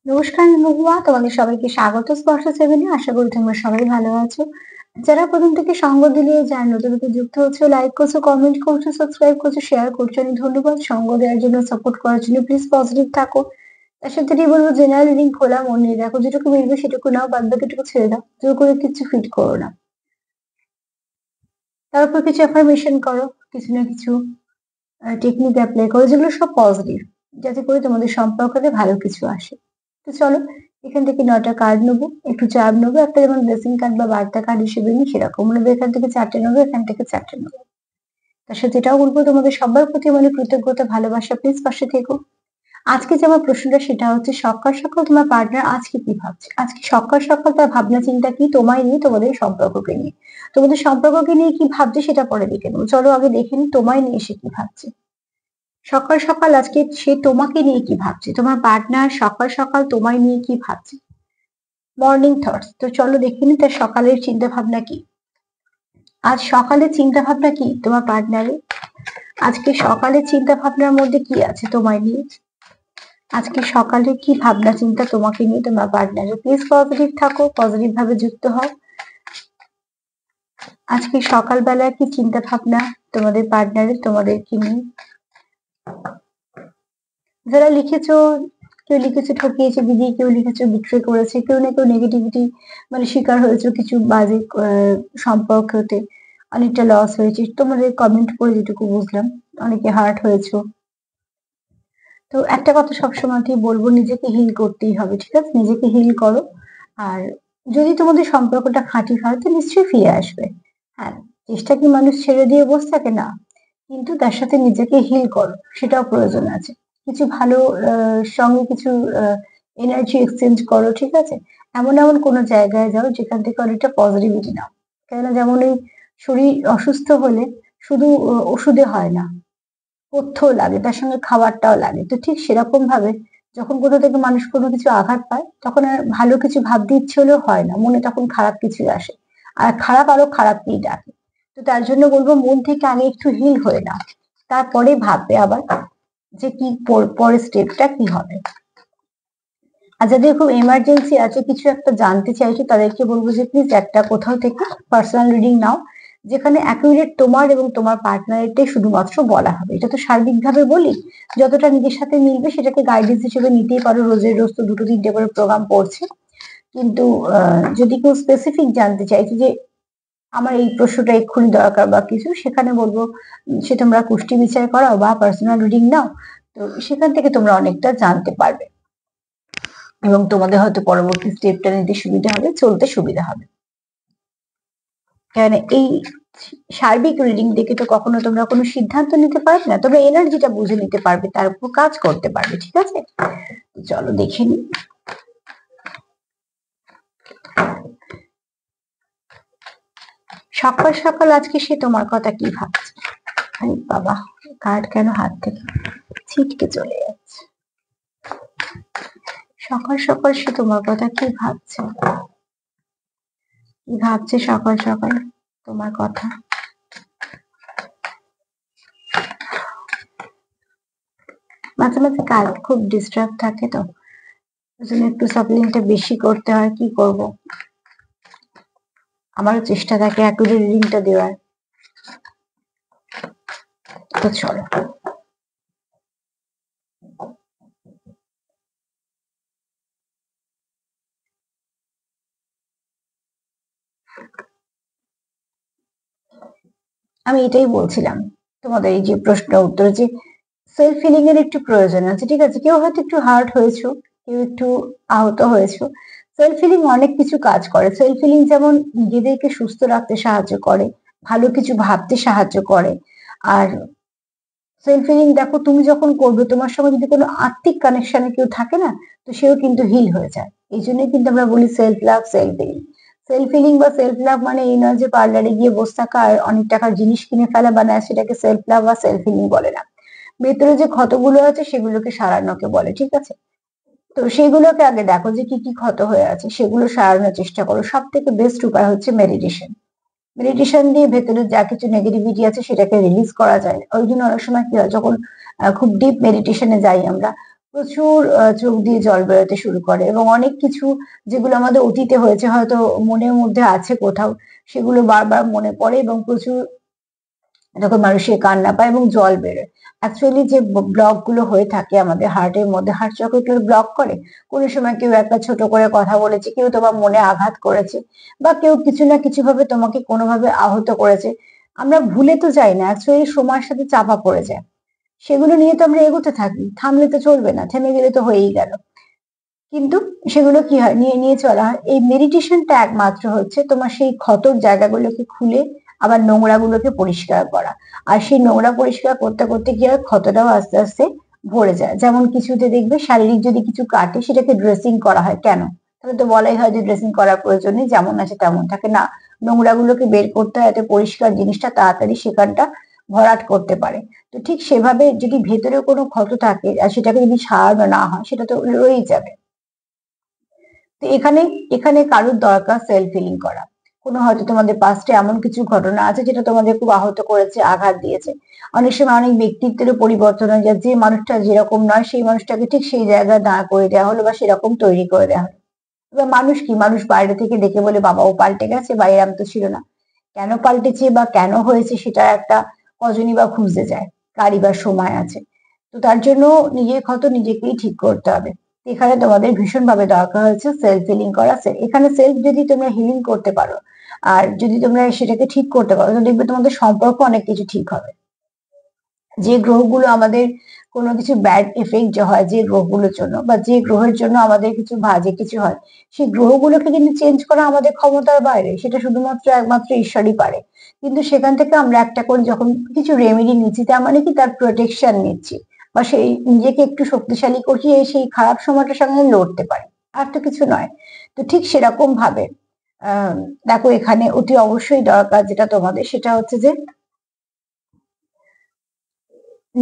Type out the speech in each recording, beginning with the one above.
নমস্কার মহুয়া, তোমাদের সবাইকে স্বাগত স্পর্শ সেভেনে। আশা করি তোমরা সবাই ভালো আছো। যারা প্রথম থেকে সঙ্গ দিলে, যারা নতুন নতুন যুক্ত হচ্ছে, লাইক করছো, কমেন্ট করছো, সাবস্ক্রাইব করছো, শেয়ার করছো, অনেক ধন্যবাদ। সঙ্গ দেওয়ার জন্য, সাপোর্ট করার জন্য। প্লিজ পজিটিভ থাকো। তার সাথে এটাই বলবো, জেনারেল রিডিং খোলা মন নিয়ে দেখো, যেটুকু মিলবে সেটুকু নাও, বাদ বাকিটুকু ছেড়ে দাও। জোর করে কিছু ফিট করো না। তারপর কিছু অ্যাফার্মেশন করো, কিছু না কিছু টেকনিক অ্যাপ্লাই করো, যেগুলো সব পজিটিভ, যাতে করে তোমাদের সম্পর্কতে ভালো কিছু আসে। তো চলো, এখান থেকে 9টা কার্ড নেবো, একটু চাপ নেবো, একটা যেমন ব্লেসিং কার্ড বা বার্তা কার্ড হিসেবে নিই সেরকম নেবো। এখান থেকে 4টে নেবো, এখান থেকে 4টে নেবো। তার সাথে এটাও বলবো, তোমাদের সবার প্রতি মানে কৃতজ্ঞতা, ভালোবাসা, প্লিজ পাশে থেকো। আজকে যে আমার প্রশ্নটা সেটা হচ্ছে, সকাল সকাল তোমার পার্টনার আজকে কি ভাবছে? আজকে সকাল সকাল তার ভাবনা চিন্তা কি তোমায় নিয়ে, তোমাদের সম্পর্ককে নিয়ে? তোমাদের সম্পর্ককে নিয়ে কি ভাবছে সেটা পরে দেখে নেবো। চলো আগে দেখে নিই তোমায় নিয়ে সে কি ভাবছে। সকাল সকাল আজকে সে তোমাকে নিয়ে কি ভাবছে, তোমার পার্টনার সকাল সকাল তোমায় নিয়ে কি ভাবছে। Morning thoughts. তো চলো দেখে নি তার সকালের চিন্তা ভাবনা কি। আজ সকালের চিন্তা ভাবনা কি তোমার পার্টনারের? আজকে সকালের চিন্তা ভাবনার মধ্যে কি আছে তোমায় নিয়ে? আজকে সকালে কি ভাবনা চিন্তা তোমাকে নিয়ে তোমার পার্টনারের? প্লিজ পজিটিভ থাকো, পজিটিভ ভাবে যুক্ত হও। আজকে সকালবেলা কি চিন্তা ভাবনা তোমাদের পার্টনারের তোমাদেরকে নিয়ে? যারা লিখেছো, কেউ লিখেছে ঠকিয়েছে বিধিয়ে, কেউ লিখেছে বিট্রে করেছে, কেউ না কেউ নেগেটিভিটি মানে শিকার হয়েছে, কিছু বাজে সম্পর্কতে অনেকটা লস হয়েছে। তোমাদের কমেন্ট পড়ে যেটুকু বুঝলাম, অনেকে হার্ট হয়েছো। তো একটা কথা সবসময়তেই বলবো, নিজেকে হিল করতেই হবে, ঠিক আছে? নিজেকে হিল করো। আর যদি তোমাদের সম্পর্কটা খাঁটি হয় তো নিশ্চয়ই ফিরে আসবে। হ্যাঁ, চেষ্টা কি মানুষ ছেড়ে দিয়ে বসে থাকে? না, কিন্তু তার সাথে নিজেকে হিল করো, সেটাও প্রয়োজন আছে। কিছু ভালো সঙ্গে কিছু এনার্জি এক্সচেঞ্জ করো, ঠিক আছে? এমন এমন কোনো জায়গায় যাও যেখান থেকে অনেকটা পজিটিভিটি নাও। কেননা যেমন এই শরীর অসুস্থ হলে শুধু ওষুধে হয় না, পথ্যও লাগে, তার সঙ্গে খাবারটাও লাগে। তো ঠিক সেরকম ভাবে যখন কোথা থেকে মানুষ কোনো কিছু আঘাত পায়, তখন আর ভালো কিছু ভাবতে ইচ্ছে হলেও হয় না, মনে তখন খারাপ কিছুই আসে। আর খারাপ আরো খারাপকেই ডাকে। তো তার জন্য বলবো, মন থেকে আগে একটু হিল হয়ে নাও, তারপরে ভাববে আবার যে কি পরের স্টেপটা কি হবে। আর যাদের খুব এমার্জেন্সি আছে, কিছু একটা জানতে চাইছো, তাদেরকে বলবো যে প্লিজ একটা কোথাও থেকে পার্সোনাল রিডিং নাও, যেখানে অ্যাকুরেট তোমার এবং তোমার পার্টনারেরটাই শুধুমাত্র বলা হবে। এটা তো সার্বিকভাবে বলি, যতটা নিজের সাথে মিলবে সেটাকে গাইডেন্স হিসেবে নিতেই পারো। রোজের রোজ তো 2-3টে করে প্রোগ্রাম পড়ছে, কিন্তু যদি কেউ স্পেসিফিক জানতে চাইছে যে আমার এই প্রশ্নটা এক্ষুনি দরকার বা কিছু, সেখানে বলবো সে তোমরা কুষ্টি বিচার করাও বা পার্সোনাল রিডিং নাও। তো সেখান থেকে তোমরা অনেকটা জানতে পারবে এবং তোমাদের হয়তো পরবর্তী স্টেপটা নিতে সুবিধা হবে, চলতে সুবিধা হবে। কারণ এই সার্বিক রিডিং দেখে তো কখনো তোমরা কোনো সিদ্ধান্ত নিতে পারবে না, তোমরা এনার্জিটা বুঝে নিতে পারবে, তার উপর কাজ করতে পারবে, ঠিক আছে? চলো দেখে নি। সকাল সকাল আজকে সে তোমার কথা কি ভাবছে? বাবা, কার্ড কেন হাত থেকে ছিটকে চলে যাচ্ছে? সকাল সকাল সে তোমার কথা কি ভাবছে? কি ভাবছে সকাল সকাল তোমার কথা? মাঝে মাঝে কাজ খুব ডিস্টার্ব থাকে, তো ওই একটু সাপ্লিংটা বেশি করতে হয়। কি করব, আমারও চেষ্টা থাকে অ্যাকুরেট রিডিংটা দেওয়ার। তো চলো, আমি এটাই বলছিলাম তোমাদের এই যে প্রশ্ন উত্তর, যে সেলফ ফিলিং এর একটু প্রয়োজন আছে, ঠিক আছে? কেউ হয়তো একটু হার্ট হয়েছো, কেউ একটু আহত হয়েছো। সেলফ ফিলিং অনেক কিছু কাজ করে। সেলফ ফিলিং যেমন নিজেদেরকে সুস্থ রাখতে সাহায্য করে, ভালো কিছু ভাবতে সাহায্য করে। আর সেলফ ফিলিং দেখো, তুমি যখন করবে, তোমার সঙ্গে যদি কোনো আত্মিক কানেকশনে কেউ থাকে না, তো সেও কিন্তু হিল হয়ে যায়। এই জন্যই কিন্তু আমরা বলি self love, self feeling. Self feeling বা সেলফ লাভ মানে এই নয় যে পার্লারে গিয়ে বসে থাকা আর অনেক টাকার জিনিস কিনে ফেলা বানায়, সেটাকে সেলফ লাভ বা সেলফ ফিলিং বলে না। ভেতরে যে ক্ষতগুলো আছে সেগুলোকে সারানোকে বলে, ঠিক আছে? তো সেগুলোকে আগে দেখো যে কি কি ক্ষত হয়ে আছে, সেগুলো সারানোর চেষ্টা করো। সব থেকে বেস্ট উপায় হচ্ছে মেডিটেশন। মেডিটেশন দিয়ে ভেতরে যা কিছু নেগেটিভিটি আছে সেটাকে রিলিজ করা যায়। ওই জন্য অনেক সময় কি হয়, যখন খুব ডিপ মেডিটেশনে যাই আমরা, প্রচুর চোখ দিয়ে জল বেরোতে শুরু করে এবং অনেক কিছু যেগুলো আমাদের অতীতে হয়েছে হয়তো মনের মধ্যে আছে কোথাও, সেগুলো বারবার মনে পড়ে এবং প্রচুর যখন মানুষের কান্না পায় এবং জল বেরোয়। অ্যাকচুয়ালি যে ব্লক গুলো হয়ে থাকে আমাদের হার্টের মধ্যে, হার্ট চক্রগুলো ব্লক করে। কোনো সময় কেউ একটা ছোট করে কথা বলেছে, কেউ তোমার মনে আঘাত করেছে, বা কেউ কিছু না কিছু ভাবে তোমাকে কোনোভাবে আহত করেছে, আমরা ভুলে তো যাই না, অ্যাকচুয়ালি সময়ের সাথে চাপা পড়ে যায়। সেগুলো নিয়ে তো আমরা এগোতে থাকি, থামলে তো চলবে না, থেমে গেলে তো হয়েই গেল। কিন্তু সেগুলো কি হয়, নিয়ে নিয়ে চলা হয়। এই মেডিটেশনটা একমাত্র হচ্ছে তোমার সেই ক্ষতর জায়গাগুলোকে খুলে আবার নোংরা গুলোকে পরিষ্কার করা। আর সেই নোংরা পরিষ্কার করতে করতে কি হয়, ক্ষতটাও আস্তে আস্তে ভরে যায়। যেমন কিছুতে দেখবে শারীরিক যদি কিছু কাটে সেটাকে ড্রেসিং করা হয়, কেন? তাহলে তো বলাই হয় যে ড্রেসিং করার প্রয়োজন নেই, যেমন আছে তেমন থাকে না, নোংরা গুলোকে বের করতে হয়, এতে পরিষ্কার জিনিসটা তাড়াতাড়ি সেখানটা ভরাট করতে পারে। তো ঠিক সেভাবে যদি ভেতরে কোনো ক্ষত থাকে আর সেটাকে যদি সারানো না হয়, সেটা তো রয়েই যাবে। তো এখানে এখানে কারোর দরকার সেলফ হিলিং করা। কোনো হয়তো তোমাদের পাস্টে এমন কিছু ঘটনা আছে যেটা তোমাদের খুব আহত করেছে, আঘাত দিয়েছে। অনেক সময় অনেক ব্যক্তিত্বেরও পরিবর্তন হয়ে যায়, যে মানুষটা যেরকম নয় সেই মানুষটাকে ঠিক সেই জায়গায় দাঁড় করে দেওয়া হলো বা সেরকম তৈরি করে দেওয়া হলো। এবার মানুষ কি, মানুষ বাইরে থেকে দেখে বলে বাবা ও পাল্টে গেছে বা এরম তো ছিল না। কেন পাল্টেছে বা কেন হয়েছে সেটা একটা কজনই বা খুঁজতে যায়, কারই বা সময় আছে। তো তার জন্য নিজের ক্ষত নিজেকেই ঠিক করতে হবে। এখানে তোমাদের ভীষণভাবে দরকার হয়েছে সেলফ হিলিং করা। এখানে সেলফ যদি তোমরা হিলিং করতে পারো আর যদি তোমরা সেটাকে ঠিক করতে পারো, তো দেখবে তোমাদের সম্পর্ক অনেক কিছু ঠিক হবে। যে গ্রহগুলো আমাদের কোনো কিছু ব্যাড এফেক্ট হয় যে গ্রহগুলোর জন্য, বা যে গ্রহের জন্য আমাদের কিছু বাজে কিছু হয়, সেই গ্রহগুলোকে কিন্তু চেঞ্জ করা আমাদের ক্ষমতার বাইরে, সেটা শুধুমাত্র একমাত্র ঈশ্বরই পারে। কিন্তু সেখান থেকে আমরা একটা করে যখন কিছু রেমেডি নিচ্ছি, তার মানে কি তার প্রোটেকশন নিচ্ছি বা সেই নিজেকে একটু শক্তিশালী করছি সেই খারাপ সময়টার সঙ্গে লড়তে পারে, আর তো কিছু নয়। তো ঠিক সেরকম ভাবে দেখো এখানে অতি অবশ্যই দরকার যেটা তোমাদের, সেটা হচ্ছে যে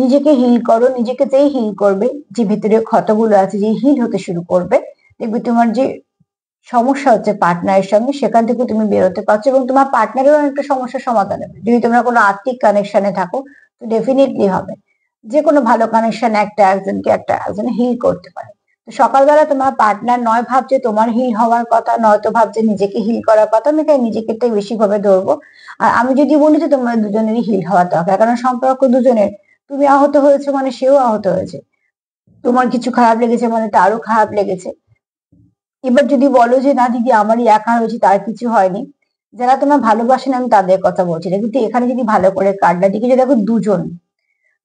নিজেকে হিল করো। নিজেকে যেই হিল করবে, যে ভিতরে ক্ষতগুলো আছে যে হিল হতে শুরু করবে, দেখবে তোমার যে সমস্যা হচ্ছে পার্টনারের সঙ্গে, সেখান থেকে তুমি বেরোতে পারছো এবং তোমার পার্টনারেরও অনেকটা সমস্যার সমাধান হবে। যদি তোমরা কোনো আর্থিক কানেকশনে থাকো, তো ডেফিনেটলি হবে। যে কোনো ভালো কানেকশন একটা একজনকে একটা একজন হিল করতে পারে। তো সকালবেলা তোমার পার্টনার নয় ভাবছে তোমার হিল হওয়ার কথা, নয়তো ভাবছে নিজেকে হিল করার কথা, আমি তাই নিজেকেটাই বেশি ভাবে ধরবো। আর আমি যদি বলি যে তোমার দুজনেরই হিল হওয়ার দরকার, কারণ সম্পর্ক দুজনের। তুমি আহত হয়েছে মানে সেও আহত হয়েছে, তোমার কিছু খারাপ লেগেছে মানে তারও খারাপ লেগেছে। এবার যদি বলো যে না দিদি আমারই একা হয়েছে, তার কিছু হয়নি, যারা তোমার ভালোবাসেন আমি তাদের কথা বলছি না, কিন্তু এখানে যদি ভালো করে কার্ডটা দিকে যে দেখো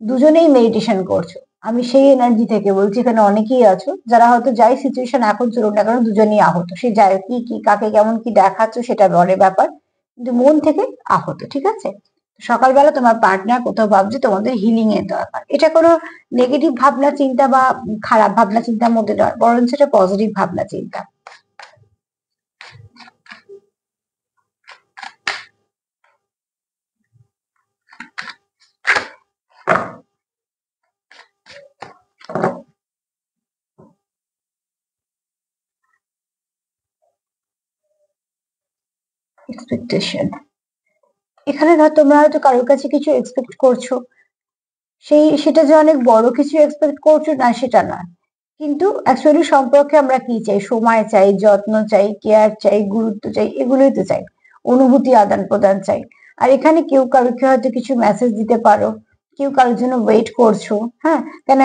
দুজনেই মেডিটেশন করছো। আমি সেই এনার্জি থেকে বলছি, এখানে অনেকেই আছো যারা হয়তো যাই সিচুয়েশন এখন চলুক না কেন, দুজনেই আহত। সে যাই কি কি কাকে কেমন কি দেখাচ্ছ সেটা বড় ব্যাপার, কিন্তু মন থেকে আহত, ঠিক আছে? সকালবেলা তোমার পার্টনার কোথাও ভাবছে তোমাদের হিলিং এর দরকার, এটা কোনো নেগেটিভ ভাবনা চিন্তা বা খারাপ ভাবনা চিন্তার মধ্যে নয়, বরং সেটা পজিটিভ ভাবনা চিন্তা। এক্সপেকটেশন, এখানে ধর তোমরা হয়তো কারোর কাছে কিছু এক্সপেক্ট করছো, সেটা যে অনেক বড় কিছু এক্সপেক্ট করছো না সেটা না, কিন্তু অ্যাকচুয়ালি সম্পর্কে আমরা কি চাই, সময় চাই, যত্ন চাই, কেয়ার চাই, গুরুত্ব চাই, এগুলোই তো চাই, অনুভূতি আদান প্রদান চাই। আর এখানে কেউ কারোকে হয়তো কিছু মেসেজ দিতে পারো, কেউ কারোর জন্য ওয়েট করছো। হ্যাঁ, কেন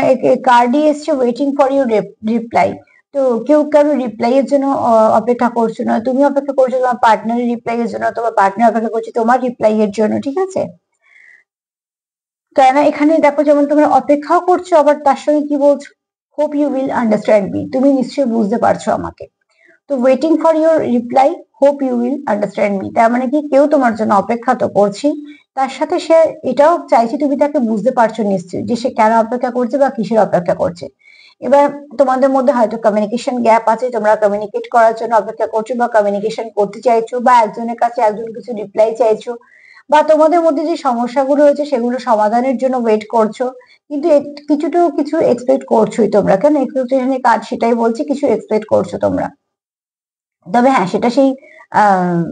কার্ডই এসছে ওয়েটিং ফর ইউর রিপ্লাই। তো কেউ কারো রিপ্লাই এর জন্য অপেক্ষা করছো না, তুমি অপেক্ষা করছো তোমার পার্টনারের রিপ্লাই এর জন্য, তোমার পার্টনার অপেক্ষা করছে তোমার রিপ্লাই এর জন্য, ঠিক আছে? কেন এখানে দেখো, যেমন তোমরা অপেক্ষাও করছো আবার তার সঙ্গে কি বলছো, hope you will understand me, তুমি নিশ্চয়ই বুঝতে পারছো আমাকে। তো waiting for your reply, hope you will understand me, তার মানে কি কেউ তোমার জন্য অপেক্ষা তো করছি, তার সাথে সে এটাও চাইছে তুমি তাকে বুঝতে পারছো নিশ্চয়ই যে সে কেন অপেক্ষা করছে বা কিসের অপেক্ষা করছে। এবার তোমাদের মধ্যে হয়তো কমিউনিকেশন গ্যাপ আছে, তোমরা কমিউনিকেট করার জন্য অপেক্ষা করছো বা কমিউনিকেশন করতে চাইছো, বা একজনের কাছে একজন কিছু রিপ্লাই চাইছো, বা তোমাদের মধ্যে যে সমস্যাগুলো হয়েছে সেগুলো সমাধানের জন্য ওয়েট করছো। কিন্তু কিছু এক্সপেক্ট করছোই তোমরা, কেন এক্সপেকটেশনের কাজ সেটাই বলছি, কিছু এক্সপেক্ট করছো তোমরা। তবে হ্যাঁ, সেটা সেই আহ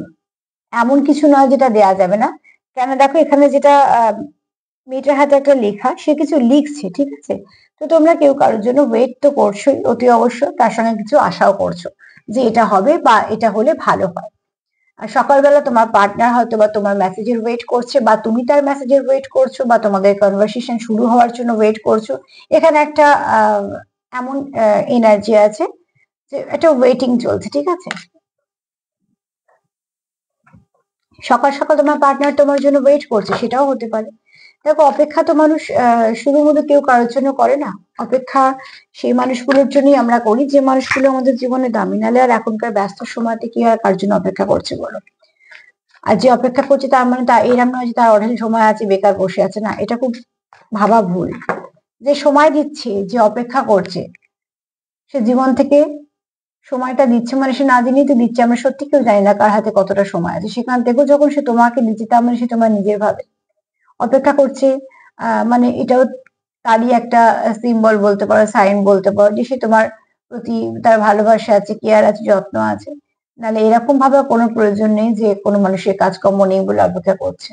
এমন কিছু নয় যেটা দেয়া যাবে না। কেন দেখো এখানে যেটা মেয়েটার হাতে একটা লেখা, সে কিছু লিখছে, ঠিক আছে? তো তোমরা কেউ কারোর জন্য ওয়েট তো করছোই অতি অবশ্য, তার সঙ্গে কিছু আশাও করছো যে এটা হবে বা এটা হলে ভালো হয়। আর সকালবেলা তোমার পার্টনার হয়তো বা তোমার মেসেজের ওয়েট করছে, বা তুমি তার মেসেজের ওয়েট করছো, বা তোমাদের কনভারসেশন শুরু হওয়ার জন্য ওয়েট করছো। এখানে একটা এমন এনার্জি আছে যে একটা ওয়েটিং চলছে, ঠিক আছে। সকাল সকাল তোমার পার্টনার তোমার জন্য ওয়েট করছে, সেটাও হতে পারে। দেখো, অপেক্ষা তো মানুষ শুধুমাত্র কেউ কারোর জন্য করে না। অপেক্ষা সেই মানুষগুলোর জন্যই আমরা করি যে মানুষগুলো আমাদের জীবনে দামি, নালে আর এখনকার ব্যস্ত সময়তে কি আর কার জন্য অপেক্ষা করছে বলো। আর যে অপেক্ষা করছে তার মানে তা এরকম নয় যে তার অঢেল সময় আছে, বেকার বসে আছে, না, এটা খুব ভাবা ভুল। যে সময় দিচ্ছে, যে অপেক্ষা করছে, সে জীবন থেকে সময়টা দিচ্ছে, মানে সে না জেনেই তো দিচ্ছে। আমরা সত্যি কেউ জানি না কার হাতে কতটা সময় আছে। সেখান থেকেও যখন সে তোমাকে দিচ্ছে, তার মানে সে তোমার নিজের ভাবে অপেক্ষা করছে। মানে এটাও তারই একটা সিম্বল বলতে পারো, সাইন বলতে পারো, যে সে তোমার প্রতি তার ভালোবাসা আছে, কেয়ার আছে, যত্ন আছে। নাহলে এরকম ভাবে কোনো প্রয়োজন নেই যে কোনো মানুষের কাজকর্ম নেই বলে অপেক্ষা করছে।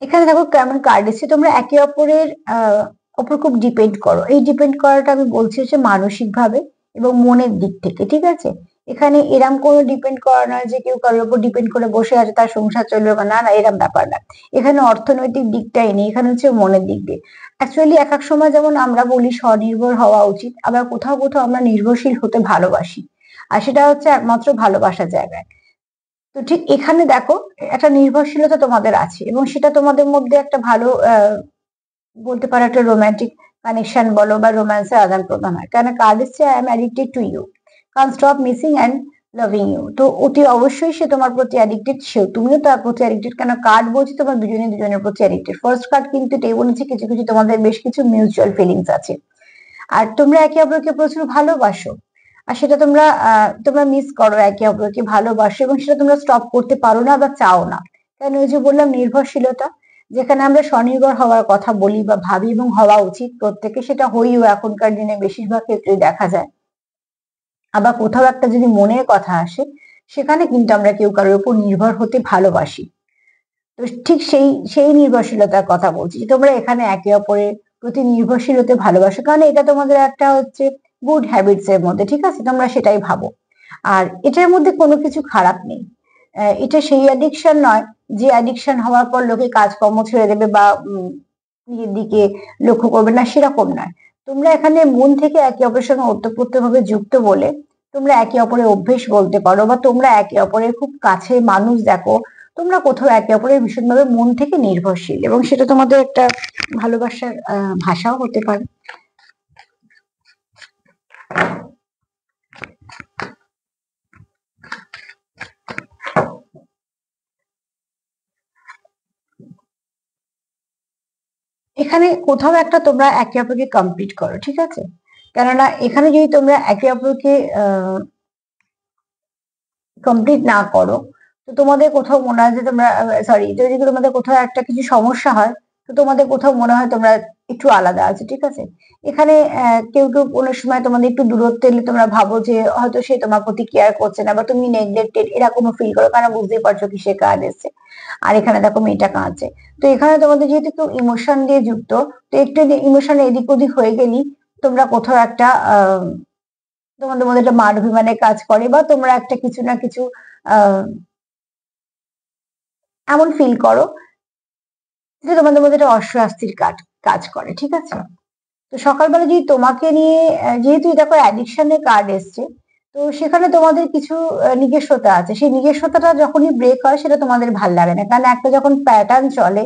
এখানে দেখো কেমন কার্ড এসেছে। তোমরা একে অপরের ওপর খুব ডিপেন্ড করো। এই ডিপেন্ড করাটা আমি বলছি হচ্ছে মানসিক ভাবে এবং মনের দিক থেকে, ঠিক আছে। এখানে এরম কোনো ডিপেন্ড করা নয় যে কেউ কারোর উপর ডিপেন্ড করে বসে আছে, তার সংসার চলবে বা, না না, এরম ব্যাপার না। এখানে অর্থনৈতিক দিকটাই নেই, এখানে হচ্ছে মনের দিক দিয়ে। অ্যাকচুয়ালি এক এক সময় যেমন আমরা বলি স্বনির্ভর হওয়া উচিত, আবার কোথাও কোথাও আমরা নির্ভরশীল হতে ভালোবাসি। আর সেটা হচ্ছে একমাত্র ভালোবাসার জায়গায়। তো ঠিক এখানে দেখো, একটা নির্ভরশীলতা তোমাদের আছে, এবং সেটা তোমাদের মধ্যে একটা ভালো বলতে পারো একটা রোমান্টিক কানেকশন বলো, বা রোম্যান্সের আদান প্রদান হয়। কারণ কার্ড এসছে I am addicted to you, can't stop missing and loving you. তো অতি অবশ্যই সে তোমার প্রতি অ্যাডিক্টেড, সেও তুমিও তার প্রতি অ্যাডিক্টেড। কেন কার্ড বলছি তোমার দুজনে দুজনের প্রতি অ্যাডিক্টেড। ফার্স্ট কার্ড কিন্তু এটাই বলেছে কিছু কিছু তোমাদের বেশ কিছু মিউচুয়াল ফিলিংস আছে, আর তোমরা একে অপরকে প্রচুর ভালোবাসো। আর সেটা তোমরা মিস করো, একে অপরকে ভালোবাসো, এবং সেটা তোমরা স্টপ করতে পারো না বা চাও না। কেন, ওই যে বললাম নির্ভরশীলতা, যেখানে আমরা স্বনির্ভর হওয়ার কথা বলি বা ভাবি, এবং হওয়া উচিত প্রত্যেকে, সেটা হইও এখনকার দিনে বেশিরভাগ ক্ষেত্রে দেখা যায়। আবার কোথাও একটা যদি মনের কথা আসে, সেখানে কিন্তু আমরা কেউ কারোর উপর নির্ভর হতে ভালোবাসি। তো ঠিক সেই সেই নির্ভরশীলতার কথা বলছি, যে তোমরা এখানে একে অপরের প্রতি নির্ভরশীল হতে ভালোবাসো, কারণ এটা তোমাদের একটা হচ্ছে গুড হ্যাবিটস এর মধ্যে, ঠিক আছে, তোমরা সেটাই ভাবো। আর এটার মধ্যে কোনো কিছু খারাপ নেই। এটা সেই অ্যাডিকশন নয় যে অ্যাডিকশন হওয়ার পর লোকে কাজকর্ম ছেড়ে দেবে বা নিজের দিকে লক্ষ্য করবে না, সেরকম নয়। তোমরা এখানে মন থেকে একে অপরের সঙ্গে ওতপ্রোতভাবে যুক্ত বলে তোমরা একে অপরের অভ্যেস বলতে পারো, বা তোমরা একে অপরের খুব কাছে মানুষ দেখো। তোমরা কোথাও একে অপরের ভীষণভাবে মন থেকে নির্ভরশীল, এবং সেটা তোমাদের একটা ভালোবাসার ভাষাও হতে পারে। এখানে কোথাও একটা তোমরা একে অপরকে কমপ্লিট করো, ঠিক আছে। কেননা এখানে যদি তোমরা একে অপরকে কমপ্লিট না করো, তো তোমাদের কোথাও মনে হয় যে তোমরা, সরি, যদি তোমাদের কোথাও একটা কিছু সমস্যা হয়, তো তোমাদের কোথাও মনে হয় তোমরা একটু আলাদা আছো, ঠিক আছে। এখানে কেউ কেউ কোনো সময় তোমাদের একটু দূরত্ব এলে তোমরা ভাবো যে হয়তো সে তোমার প্রতি কেয়ার করছে না, বা তুমি নেগলেক্টেড, এরকমও ফিল করো, কারণ বুঝতেই পারছো কি সে কার্ড এসছে। আর এখানে দেখো মেয়েটা কাঁদছে। তো এখানে তোমাদের যেহেতু একটু ইমোশন দিয়ে যুক্ত, তো একটু ইমোশন এদিক ওদিক হয়ে গেলেই তোমরা কোথাও একটা তোমাদের মধ্যে একটা মান অভিমানের কাজ করে, বা তোমরা একটা কিছু না কিছু আহ এমন ফিল করো যে তোমাদের মধ্যে একটা অস্বস্তির কাজ কাজ করে, ঠিক আছে। তো সকালবেলা যদি তোমাকে নিয়ে যেহেতু দেখো অ্যাডিকশনের কার্ড এসছে, তো সেখানে তোমাদের কিছু নিজস্বতা আছে। সেই নিজস্বতাটা যখনই ব্রেক হয়, সেটা তোমাদের ভাল লাগে না। কারণ একটা যখন প্যাটার্ন চলে,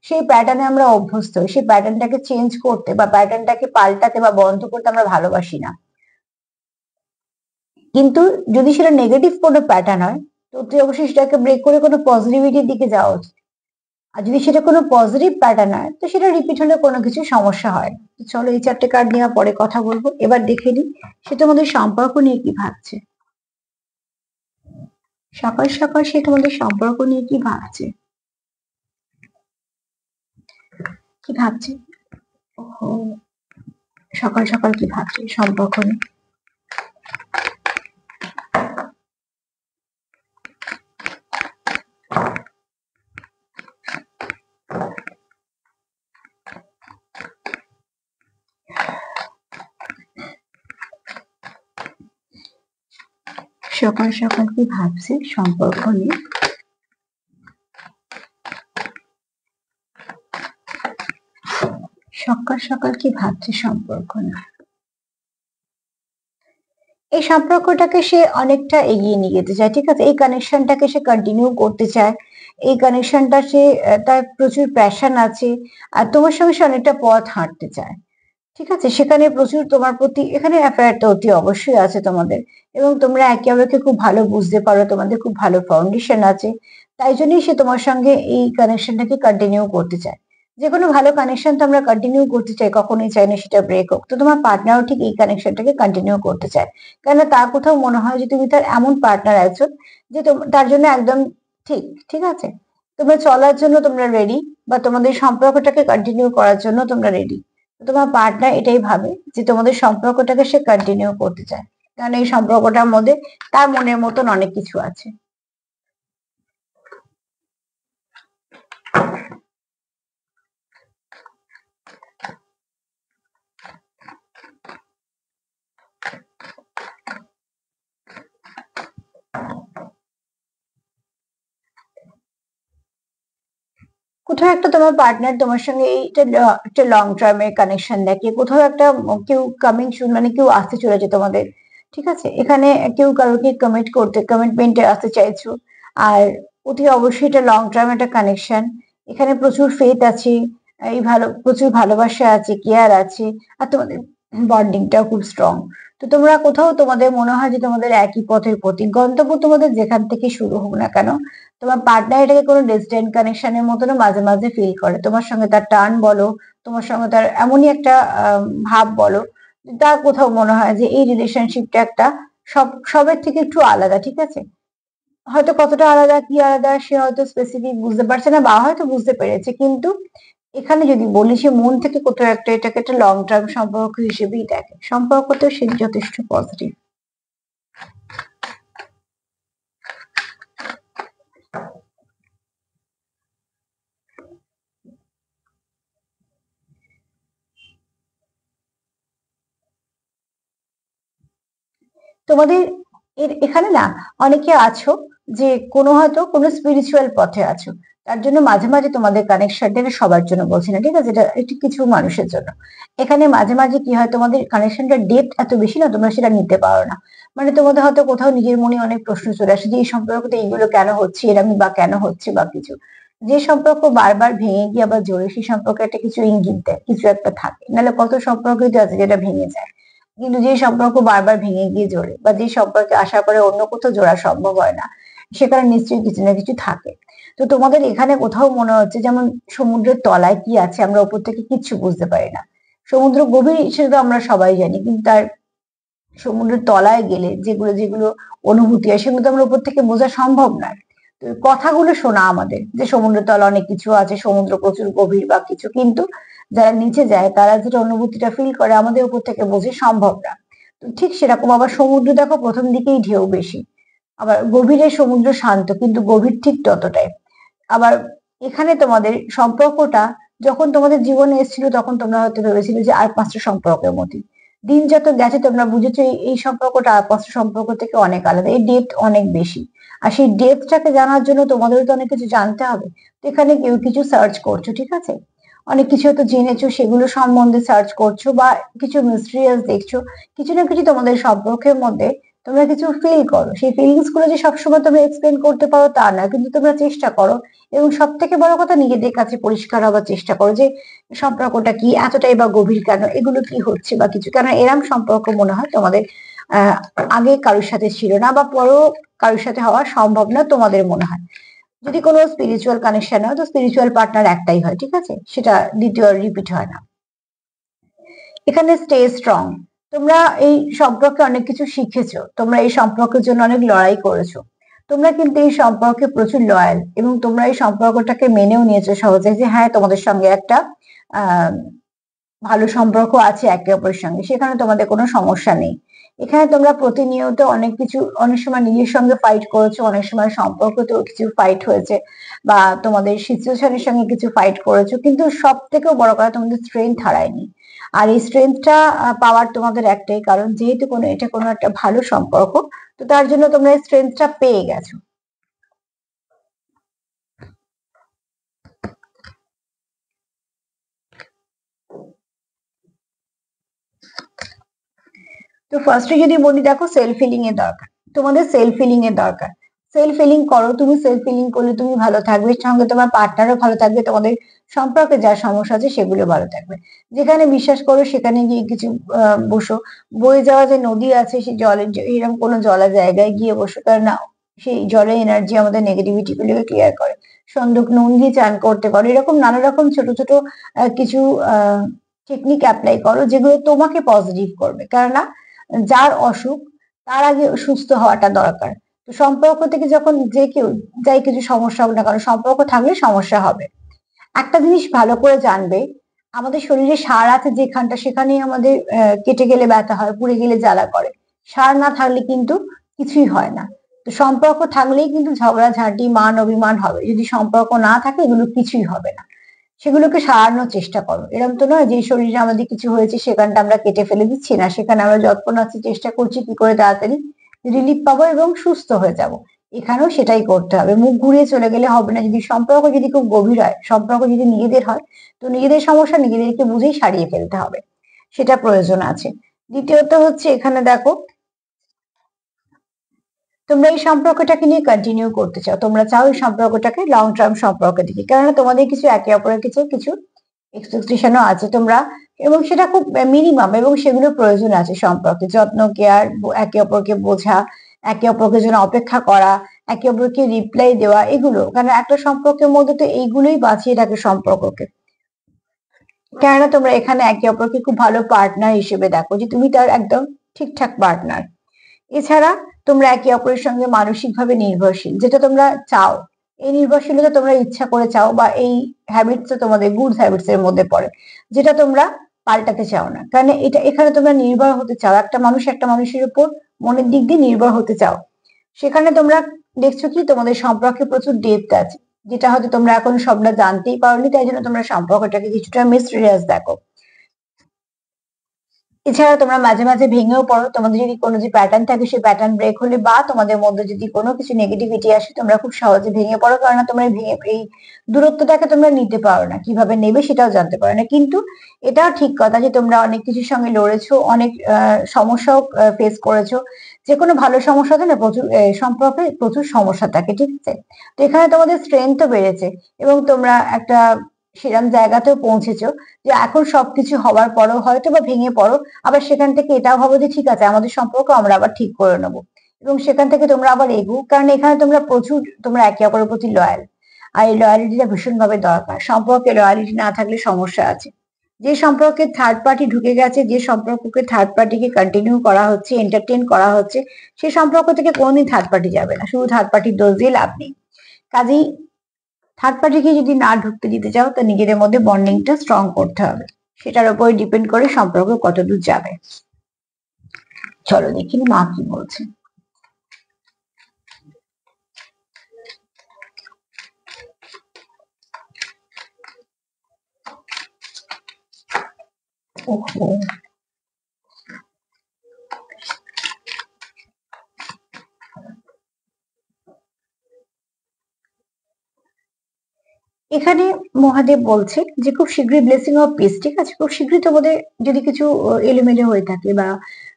সেই প্যাটার্নে আমরা অভ্যস্ত হই। সেই প্যাটার্নটাকে চেঞ্জ করতে বা প্যাটার্নটাকে পাল্টাতে বা বন্ধ করতে আমরা ভালোবাসি না। কিন্তু যদি সেটা নেগেটিভ কোনো প্যাটার্ন হয়, তো তুই অবশ্যই সেটাকে ব্রেক করে কোনো পজিটিভিটির দিকে যাওয়া উচিত। আর যদি সেটা কোনো পজিটিভ প্যাটার্ন হয়, তো সেটা রিপিট হলে কোনো কিছু সমস্যা হয় না। তো চলো, এই চারটে কার্ড নিয়ে পরে কথা বলবো। এবার দেখে নিই সে তোমাদের সম্পর্ক নিয়ে কি ভাবছে। সকাল সকাল সে তোমাদের সম্পর্ক নিয়ে কি ভাবছে। কি ভাবছে? ওহো, সকাল সকাল কি ভাবছে সম্পর্ক নিয়ে? সকাল সকাল কি ভাবছে সম্পর্ক নিয়ে? সকাল সকাল কি ভাবছে সম্পর্ক নিয়ে? এই সম্পর্কটাকে সে অনেকটা এগিয়ে নিয়ে যেতে চায়, ঠিক আছে? এই কানেকশনটাকে সে কন্টিনিউ করতে চায়। এই কানেকশনটা সে তার প্রচুর প্যাশন আছে। আর তোমার সঙ্গে সে অনেকটা পথ হাঁটতে চায়। ঠিক আছে? সেখানে প্রচুর তোমার প্রতি এখানে অ্যাফেয়ারটা অতি অবশ্যই আছে তোমাদের। এবং তোমরা একে অপরকে খুব ভালো বুঝতে পারো। তোমাদের খুব ভালো ফাউন্ডেশন আছে। তাই জন্যই সে তোমার সঙ্গে এই কানেকশনটাকে কন্টিনিউ করতে চায়। যেকোনো ভালো কানেকশন তো আমরা কন্টিনিউ করতে চাই, কখনোই চাই না সেটা ব্রেক হোক। তো তোমার পার্টনারও ঠিক এই কানেকশনটাকে কন্টিনিউ করতে চায়। কেননা তার কোথাও মনে হয় যে তুমি তার এমন পার্টনার আছো যে তার জন্য একদম ঠিক, ঠিক আছে? তোমরা চলার জন্য তোমরা রেডি, বা তোমাদের সম্পর্কটাকে কন্টিনিউ করার জন্য তোমরা রেডি। তোমার পার্টনার এটাই ভাবে যে তোমাদের সম্পর্কটাকে সে কন্টিনিউ করতে চায়, কারণ এই সম্পর্কটার মধ্যে তার মনের মতন অনেক কিছু আছে। কোথাও একটা তোমার পার্টনার তোমার সঙ্গে একটা লং টার্মের কানেকশন দেখে, কোথাও একটা কেউ কামিং সুন, মানে কেউ আসতে চলেছে তোমাদের, ঠিক আছে? এখানে কেউ কারোকে কমিটমেন্টে আসতে চাইছো। আর অতি অবশ্যই এটা লং টার্ম একটা কানেকশন। এখানে প্রচুর ফেথ আছে, এই প্রচুর ভালোবাসা আছে, কেয়ার আছে। আর তোমাদের বন্ডিংটাও খুব স্ট্রং। তো তোমরা কোথাও তোমাদের মনে হয় যে তোমাদের একই পথের প্রতীক, গন্তব্য তোমাদের যেখান থেকে শুরু হোক না কেন, তোমার পার্টনার এটাকে কোনো ডিস্টেন্ট কানেকশনের মতনও মাঝে মাঝে ফিল করে। তোমার সঙ্গে তার টান বলো, তোমার সঙ্গে তার এমনই একটা ভাব বলো, তার কোথাও মনে হয় যে এই রিলেশনশিপটা একটা সবের থেকে একটু আলাদা, ঠিক আছে? হয়তো কতটা আলাদা, কি আলাদা সে হয়তো স্পেসিফিক বুঝতে পারছে না, বা হয়তো বুঝতে পেরেছে, কিন্তু এখানে যদি বলি সে মন থেকে কোথাও একটা এটাকে একটা লং টার্ম সম্পর্ক হিসেবেই দেখে। সম্পর্কতেও সে যথেষ্ট পজিটিভ। তোমাদের এখানে না অনেকে আছো যে কোনো হয়তো কোনো স্পিরিচুয়াল পথে আছো। তার জন্য মাঝে মাঝে তোমাদের কানেকশনটা, এটা সবার জন্য বলছি না, ঠিক আছে? এটা কিছু মানুষের জন্য। এখানে মাঝে মাঝে কি হয়, তোমাদের কানেকশনটা ডেপথ এত বেশি না, তোমরা সেটা নিতে পারো না। মানে তোমাদের হয়তো কোথাও নিজের মনে অনেক প্রশ্ন চলে আসে যে এই সম্পর্কতে এইগুলো কেন হচ্ছে, এরকমই বা কেন হচ্ছে বা কিছু। যে সম্পর্ক বারবার ভেঙে গিয়ে আবার জোরে, সেই সম্পর্কে একটা কিছু ইঙ্গিত দেয়, কিছু একটা থাকে। নাহলে কত সম্পর্কই তো আছে যেটা ভেঙে যায়। কিন্তু যে সম্পর্ক বারবার ভেঙে গিয়ে জোড়ে, বা যে সম্পর্কে আশা করে অন্য কোথাও জোড়া সম্ভব হয় না, সেখানে নিশ্চয়ই কিছু না কিছু থাকে। তো তোমাদের এখানে কোথাও মনে হচ্ছে যেমন সমুদ্রের তলায় কি আছে আমরা উপর থেকে কিচ্ছু বুঝতে পারি না। সমুদ্র গভীর সেটা তো আমরা সবাই জানি, কিন্তু তার সমুদ্রের তলায় গেলে যেগুলো যেগুলো অনুভূতি হয় সেগুলো তো আমরা উপর থেকে বোঝা সম্ভব নয়। তো কথাগুলো শোনা আমাদের যে সমুদ্রের তলা অনেক কিছু আছে, সমুদ্র প্রচুর গভীর বা কিছু, কিন্তু যারা নিচে যায় তারা যেটা অনুভূতিটা ফিল করে আমাদের উপর থেকে বোঝা সম্ভব না। তো ঠিক সেরকম আবার সমুদ্র দেখো প্রথম দিকেই ঢেউ বেশি, আবার গভীরে সমুদ্র শান্ত, কিন্তু গভীর ঠিক ততটাই। আবার এখানে তোমাদের সম্পর্কটা যখন তোমাদের জীবনে এসেছিল তখন তোমরা হয়তো ভেবেছিলে যে আর পাঁচটা সম্পর্কের মতো। দিন যত গেছে তোমরা বুঝেছো এই সম্পর্কটা আর পাঁচটা সম্পর্ক থেকে অনেক আলাদা, এই ডেপথ অনেক বেশি। আর সেই ডেপথটাকে জানার জন্য তোমাদেরও তো অনেক কিছু জানতে হবে। তো এখানে কেউ কিছু সার্চ করছো, ঠিক আছে? অনেক কিছু হয়তো জেনেছো, সেগুলো সম্বন্ধে সার্চ করছো, বা কিছু মিস্ট্রিয়াস দেখছো। কিছু না কিছু তোমাদের সম্পর্কের মধ্যে তোমরা কিছু ফিল করো। সেই ফিলিংস গুলো যে সবসময় তোমরা এক্সপ্লেন করতে পারো তা না, কিন্তু তোমরা চেষ্টা করো। এবং সব থেকে বড় কথা, নিজেদের কাছে পরিষ্কার হবার চেষ্টা করো যে সম্পর্কটা কি, এতটাই বা গভীর কেন, এগুলো কি হচ্ছে বা কিছু, কেন এরম সম্পর্ক মনে হয় তোমাদের আহ আগে কারোর সাথে ছিল না, বা পরেও কারোর সাথে হওয়া সম্ভব না তোমাদের মনে হয়। যদি কোনো স্পিরিচুয়াল কানেকশন হয় তো স্পিরিচুয়াল পার্টনার একটাই হয়, ঠিক আছে? সেটা দ্বিতীয় রিপিট হয় না। এখানে স্টে স্ট্রং। তোমরা এই সম্পর্কে অনেক কিছু শিখেছো, তোমরা এই সম্পর্কের জন্য অনেক লড়াই করেছো। তোমরা কিন্তু এই সম্পর্কে প্রচুর লয়াল, এবং তোমরা এই সম্পর্কটাকে মেনেও নিয়েছো সহজে যে হ্যাঁ তোমাদের সঙ্গে একটা ভালো সম্পর্ক আছে একে অপরের সঙ্গে, সেখানে তোমাদের কোনো সমস্যা নেই। এখানে তোমরা প্রতিনিয়ত অনেক কিছু, অনেক সময় নিজের সঙ্গে ফাইট করেছো, অনেক সময় সম্পর্কতেও কিছু ফাইট হয়েছে, বা তোমাদের সিচুয়েশনের সঙ্গে কিছু ফাইট করেছো, কিন্তু সব থেকেও বড় কথা তোমাদের স্ট্রেংথ হারায়নি। আর এই স্ট্রেংথটা পাওয়ার তোমাদের একটাই কারণ, যেহেতু এটা কোনো একটা ভালো সম্পর্ক, তো তার জন্য তোমরা এই স্ট্রেংথটা পেয়ে গেছো। তো ফার্স্টে যদি বলি, দেখো সেলফ হিলিং এর দরকার, তোমাদের সেলফ হিলিং এর দরকার। সেলফ হিলিং করো, তুমি সেলফ হিলিং করলে তুমি ভালো থাকবে, সঙ্গে তোমার পার্টনারও ভালো থাকবে, তোমাদের সম্পর্কে যা সমস্যা আছে সেগুলো ভালো থাকবে। যেখানে বিশ্বাস করো সেখানে গিয়ে কিছু বসো, বয়ে যাওয়া যে নদী আছে সেই জলের এরকম কোনো জলা জায়গায় গিয়ে বসো, কারণ না সেই জলের এনার্জি আমাদের নেগেটিভিটি গুলোকে ক্লিয়ার করে। সন্দুক নুন দিয়ে চান করতে পারো, এরকম নানা রকম ছোট ছোট কিছু টেকনিক অ্যাপ্লাই করো যেগুলো তোমাকে পজিটিভ করবে, কেননা যার অসুখ তার আগে সুস্থ হওয়াটা দরকার। তো সম্পর্ক থেকে যখন যে কেউ যাই কিছু সমস্যা হোক না কারণ সম্পর্ক থাকলে সমস্যা হবে। একটা জিনিস ভালো করে জানবে, আমাদের শরীরে সার আছে যেখানটা, সেখানেই আমাদের কেটে গেলে ব্যথা হয়, পুড়ে গেলে জ্বালা করে। সার না থাকলে কিন্তু কিছুই হয় না। তো সম্পর্ক থাকলেই কিন্তু ঝগড়াঝাঁটি মান অভিমান হবে, যদি সম্পর্ক না থাকে এগুলো কিছুই হবে না। সেগুলোকে সারানোর চেষ্টা করো। এরকম তো নয় যে শরীরে আমাদের কিছু হয়েছে সেখানটা আমরা কেটে ফেলে দিচ্ছি না, সেখানে আমরা যৎপর আছি চেষ্টা করছি কি করে তাড়াতাড়ি রিলিফ পাবো এবং সুস্থ হয়ে যাব। এখানেও সেটাই করতে হবে, মুখ ঘুরিয়ে চলে গেলে হবে না। যদি সম্পর্ক যদি খুব গভীর হয়, সম্পর্ক যদি নিজেদের হয়, তো নিজেদের সমস্যা নিজেদেরকে বুঝেই সারিয়ে ফেলতে হবে, সেটা প্রয়োজন আছে। দ্বিতীয়ত হচ্ছে এখানে দেখো, তোমরা এই সম্পর্কটাকে নিয়ে কন্টিনিউ করতে চাও, তোমরা চাও এই সম্পর্কটাকে লং টার্ম সম্পর্কের দিকে, কেননা তোমাদের কিছু একে অপরের কিছু কিছু এক্সপেকটেশনও আছে তোমরা, এবং সেটা খুব মিনিমাম, এবং সেগুলো প্রয়োজন আছে সম্পর্কে। যত্ন, কেয়ার, একে অপরকে বোঝা, একে অপরকে জন্য অপেক্ষা করা, একে অপরকে রিপ্লাই দেওয়া, এগুলো কারণ একটা সম্পর্কের মধ্যে তো এইগুলোই বাঁচিয়ে রাখে সম্পর্ককে। কেননা তোমরা এখানে একে অপরকে খুব ভালো পার্টনার হিসেবে দেখো, যে তুমি তার একদম ঠিকঠাক পার্টনার। এছাড়া তোমরা একে অপরের সঙ্গে মানসিকভাবে নির্ভরশীল, যেটা তোমরা চাও। এই নির্ভরশীলতা তোমরা ইচ্ছা করে চাও, বা এই হ্যাবিটস তোমাদের গুড হ্যাবিটস এর মধ্যে পড়ে, যেটা তোমরা পাল্টাতে চাও না, কারণ এটা এখানে তোমরা নির্ভর হতে চাও, একটা মানুষ একটা মানুষের উপর মনের দিক দিয়ে নির্ভর হতে চাও। সেখানে তোমরা দেখছো কি তোমাদের সম্পর্কে প্রচুর ডেপথ আছে, যেটা হয়তো তোমরা এখন সবটা জানতেই পারোনি, তাই জন্য তোমরা সম্পর্কটাকে কিছুটা মিস্টেরিয়াস দেখো। এছাড়া তোমরা মাঝে মাঝে ভেঙেও পড়ো, তোমাদের যদি কোনো যে প্যাটার্ন থাকে সেই প্যাটার্ন ব্রেক হলে, বা তোমাদের মধ্যে যদি কোনো কিছু নেগেটিভিটি আসে, তোমরা খুব সহজে ভেঙে পড়ো, কারণ তোমরা ভেঙে এই দূরত্বটাকে তোমরা নিতে পারো না, কিভাবে নেবে সেটাও জানতে পারো না। কিন্তু এটাও ঠিক কথা যে তোমরা অনেক কিছুর সঙ্গে লড়েছো, অনেক সমস্যাও ফেস করেছো। যে কোনো ভালো সমস্যাতে না প্রচুর সম্পর্কে প্রচুর সমস্যা থাকে, ঠিক আছে? তো এখানে তোমাদের স্ট্রেংথও বেড়েছে, এবং তোমরা একটা সেরকম জায়গাতেও পৌঁছেছো যে এখন সবকিছু হওয়ার পরেও হয়তো বা ভেঙে পড়ো, আবার সেখান থেকে এটাও ভাবো যে ঠিক আছে আমাদের সম্পর্ক আমরা আবার ঠিক করে নেবো, এবং সেখান থেকে তোমরা আবার এগো, কারণ এখানে তোমরা প্রচুর তোমরা একে অপরের প্রতি লয়াল। আর এই লয়ালিটিটা ভীষণ ভাবে দরকার, সম্পর্কে লয়ালিটি না থাকলে সমস্যা আছে। যে সম্পর্কে থার্ড পার্টি ঢুকে গেছে, যে সম্পর্ককে থার্ড পার্টিকে কন্টিনিউ করা হচ্ছে, এন্টারটেন করা হচ্ছে, সেই সম্পর্ক থেকে কোনোদিন থার্ড পার্টি যাবে না, শুধু থার্ড পার্টির দোষ দিয়ে লাভ নেই। কাজেই থার্ড পার্টিকে যদি না ঢুকতে দিতে চাও, তো নিজেদের মধ্যে বন্ডিংটা স্ট্রং করতে হবে, সেটার উপর ডিপেন্ড করে সম্পর্ক কতদূর যাবে। চলো দেখি মা কি বলছে। ওহো, এখানে মহাদেব বলছে যে খুব শীঘ্রই ব্লেসিং অফ পিস, ঠিক আছে? খুব শীঘ্রই তোমাদের যদি কিছু এলোমেলো হয়ে থাকে বা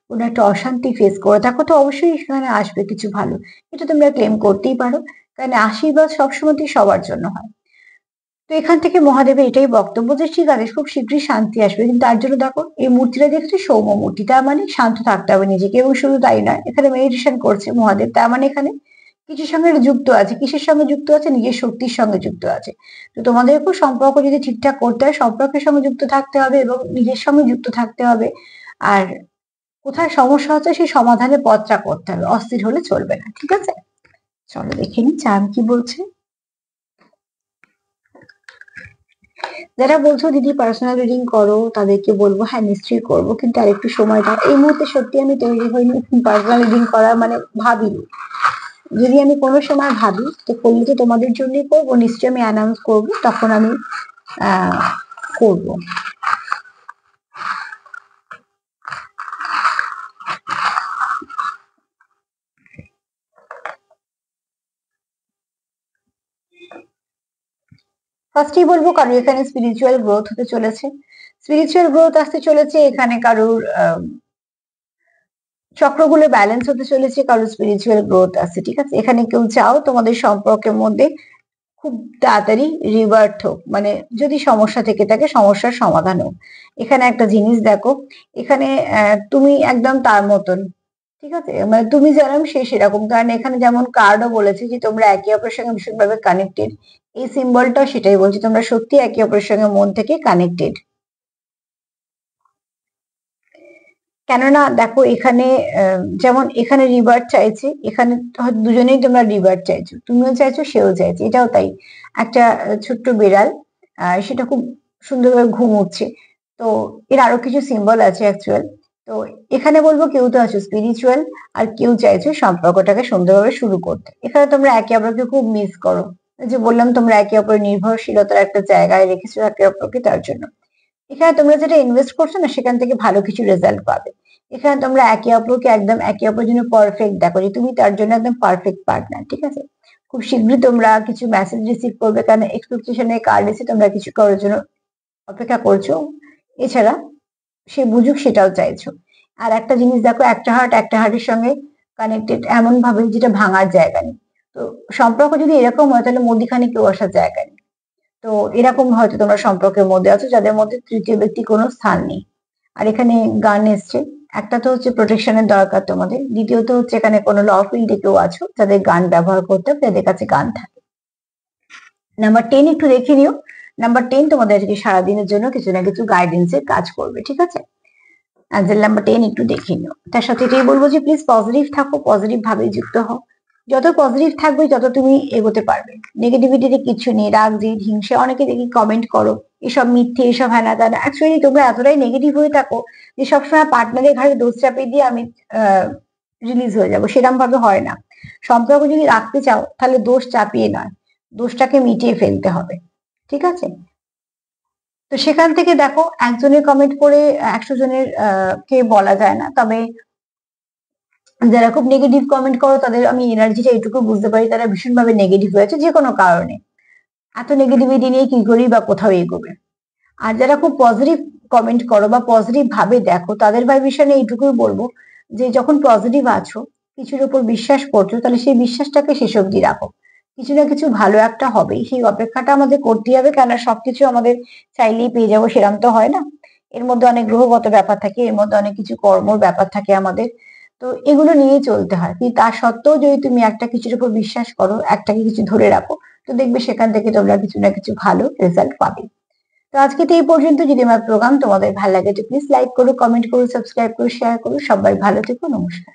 কোনো একটা অশান্তি ফেস করে থাকো, তো অবশ্যই সেখানে আসবে কিছু ভালো, এটা তোমরা ক্লেম করতেই পারো, কারণ আশীর্বাদ সবসময় সবার জন্য হয়। তো এখান থেকে মহাদেবের এটাই বক্তব্য যে ঠিক আছে খুব শীঘ্রই শান্তি আসবে, কিন্তু তার জন্য দেখো এই মূর্তিটা দেখছো সৌম্য মূর্তি, তার মানে শান্ত থাকতে হবে নিজেকে, এবং শুধু তাই নয় এখানে মেডিটেশন করছে মহাদেব, তার মানে এখানে কিছুর সঙ্গে যুক্ত আছে, কিসের সঙ্গে যুক্ত আছে, নিজের শক্তির সঙ্গে যুক্ত আছে। তো তোমাদেরকেও সম্পর্ক যদি ঠিকঠাক করতে হয়, সম্পর্কের সঙ্গে যুক্ত থাকতে হবে এবং নিজের সঙ্গে যুক্ত থাকতে হবে। আর কোথায় সমস্যা হচ্ছে সেই সমাধানের পথটা করতে হবে, অস্থির হলে চলবে না, ঠিক আছে? চলো দেখে নি চাঁদ কি বলছে। যারা বলছো দিদি পার্সোনাল রিডিং করো, তাদেরকে বলবো হ্যাঁ নিশ্চয়ই করবো, কিন্তু আরেকটু সময় দাও। এই মুহূর্তে সত্যি আমি তৈরি হইনি পার্সোনাল রিডিং করা, মানে ভাবিনি। যদি আমি কোনো সময় ভাবি তো করলে তো তোমাদের জন্যই করবো, নিশ্চয়ই আমি অ্যানাউন্স করবো, তখন আমি করবো। ফার্স্টেই বলবো কারোর এখানে স্পিরিচুয়াল গ্রোথ হতে চলেছে, স্পিরিচুয়াল গ্রোথ আসতে চলেছে, এখানে কারোর চক্রগুলো ব্যালেন্স হতে চলেছে, কারোর স্পিরিচুয়াল গ্রোথ আছে, ঠিক আছে। এখানে কেউ চাও তোমাদের সম্পর্কের মধ্যে খুব তাড়াতাড়ি রিভার্ট হোক, মানে যদি সমস্যা থেকে থাকে সমস্যার সমাধান হোক। এখানে একটা জিনিস দেখো, এখানে তুমি একদম তার মতন, ঠিক আছে, মানে তুমি যেরকম সে সেরকম, কারণ এখানে যেমন কার্ডও বলেছে যে তোমরা একে অপরের সঙ্গে ভীষণভাবে কানেক্টেড, এই সিম্বলটাও সেটাই বলছে, তোমরা সত্যি একে অপরের সঙ্গে মন থেকে কানেক্টেড। কেননা দেখো এখানে যেমন এখানে রিভার্ট চাইছে, এখানে হয়তো দুজনেই তোমরা রিভার্ট চাইছো, তুমিও চাইছো সেও চাইছে, এটাও তাই। একটা ছোট্ট বিড়াল সেটা খুব সুন্দরভাবে ঘুমোচ্ছে। তো এর আরো কিছু সিম্বল আছে অ্যাকচুয়াল। তো এখানে বলবো কেউ তো আছো স্পিরিচুয়াল, আর কেউ চাইছো সম্পর্কটাকে সুন্দরভাবে শুরু করতে। এখানে তোমরা একে অপরকে খুব মিস করো, যে বললাম তোমরা একে অপরের নির্ভরশীলতার একটা জায়গায় রেখেছো একে অপরকে, তার জন্য এখানে তোমরা যেটা ইনভেস্ট করছো না সেখান থেকে ভালো কিছু রেজাল্ট পাবে। এখানে তোমরা একে অপরকে একদম একে অপরের জন্য পারফেক্ট দেখো, যে তুমি তার জন্য একদম পারফেক্ট পার্টনার, ঠিক আছে। খুব শীঘ্রই তোমরা কিছু মেসেজ রিসিভ করবে, কারণ এক্সপেকটেশনের কার্ড এসে তোমরা কিছু করার জন্য অপেক্ষা করছো, এছাড়া সে বুঝুক সেটাও চাইছো। আর একটা জিনিস দেখো, একটা হার্টের সঙ্গে কানেক্টেড এমন ভাবে যেটা ভাঙার জায়গা নেই। তো সম্পর্ক যদি এরকম হয় তাহলে মধ্যিখানে কেউ আসার জায়গা নেই। তো এরকম হয়তো তোমরা সম্পর্কের মধ্যে আছো যাদের মধ্যে তৃতীয় ব্যক্তি কোনো স্থান নেই। আর এখানে গান এসছে, একটা তো হচ্ছে প্রোটেকশনের দরকার তোমাদের, দ্বিতীয়ত হচ্ছে এখানে কোনো ল ফিল্ডে কেউ আছো যাদের গান ব্যবহার করতে হবে, যাদের কাছে গান থাকে। নাম্বার 10 একটু দেখে নিও, নাম্বার 10 তোমাদের আজকে সারাদিনের জন্য কিছু না কিছু গাইডেন্সের কাজ করবে, ঠিক আছে। অ্যাঞ্জেল নাম্বার 10 একটু দেখে নিও। তার সাথে এটাই বলবো যে প্লিজ পজিটিভ থাকো, পজিটিভ ভাবে যুক্ত হও। যত পজিটিভ থাকবে তত তুমি এগোতে পারবে। নেগেটিভিটিতে কিছু নেই, রাগ জিদ হিংসা, অনেকে দেখি কমেন্ট করো এসব মিথ্যে, এসব হ্যানা ত্যানা। অ্যাকচুয়ালি তোমরা এতটাই নেগেটিভ হয়ে থাকো যে সবসময় পার্টনারের ঘাড়ে দোষ চাপিয়ে দিয়ে আমি রিলিজ হয়ে যাবো, সেরকম ভাবে হয় না। সম্পর্ক যদি রাখতে চাও তাহলে দোষ চাপিয়ে নয়, দোষটাকে মিটিয়ে ফেলতে হবে, ঠিক আছে। তো সেখান থেকে দেখো একজনের কমেন্ট করে 100 জনের কে বলা যায় না, তবে যারা খুব নেগেটিভ কমেন্ট করো তাদের আমি এনার্জিটা এটুকু বুঝতে পারি, তারা ভীষণভাবে নেগেটিভ হয়েছে যে কোনো কারণে। এত নেগেটিভিটি নিয়ে কি করি বা কোথাও এগোবে। আর যারা খুব পজিটিভ কমেন্ট করো বা পজিটিভ ভাবে দেখো, তাদের ভাইব্রেশনে এইটুকুই বলবো যে যখন পজিটিভ আছো, কিছুর উপর বিশ্বাস করছো, তাহলে সেই বিশ্বাসটাকে শেষ অব্দি রাখো। কিছু না কিছু ভালো একটা হবেই, সেই অপেক্ষাটা আমাদের করতেই হবে, কেননা সবকিছু আমাদের চাইলেই পেয়ে যাবো সেরকম তো হয় না। এর মধ্যে অনেক গ্রহগত ব্যাপার থাকে, এর মধ্যে অনেক কিছু কর্মর ব্যাপার থাকে আমাদের। তো এগুলো নিয়েই চলতে হয়, কিন্তু তা সত্ত্বেও যদি তুমি একটা কিছুর উপর বিশ্বাস করো, একটাকে কিছু ধরে রাখো, তো দেখবে সেখান থেকে তোমরা কিছু না কিছু ভালো রেজাল্ট পাবে। তো আজকে তো এই পর্যন্ত। যদি আমার প্রোগ্রাম তোমাদের ভালো লাগে তো প্লিজ লাইক করো, কমেন্ট করো, সাবস্ক্রাইব করো, শেয়ার করো। সবাই ভালো থেকো, নমস্কার।